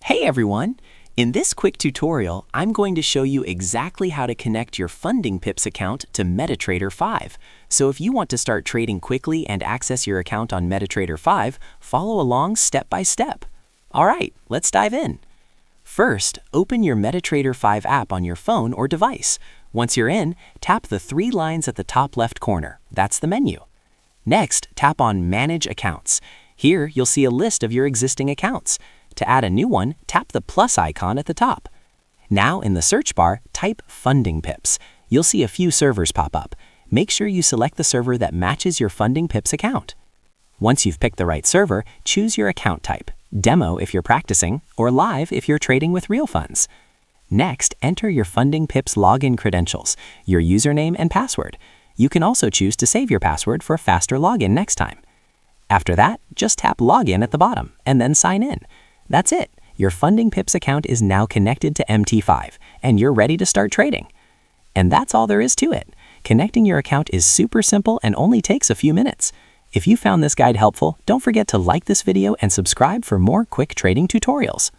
Hey everyone! In this quick tutorial, I'm going to show you exactly how to connect your Funding Pips account to MetaTrader 5. So if you want to start trading quickly and access your account on MetaTrader 5, follow along step by step. Alright, let's dive in. First, open your MetaTrader 5 app on your phone or device. Once you're in, tap the three lines at the top left corner. That's the menu. Next, tap on Manage Accounts. Here, you'll see a list of your existing accounts. To add a new one, tap the plus icon at the top. Now, in the search bar, type Funding Pips. You'll see a few servers pop up. Make sure you select the server that matches your Funding Pips account. Once you've picked the right server, choose your account type, Demo if you're practicing, or Live if you're trading with real funds. Next, enter your Funding Pips login credentials, your username and password. You can also choose to save your password for a faster login next time. After that, just tap Login at the bottom, and then sign in. That's it. Your Funding Pips account is now connected to MT5, and you're ready to start trading. And that's all there is to it. Connecting your account is super simple and only takes a few minutes. If you found this guide helpful, don't forget to like this video and subscribe for more quick trading tutorials.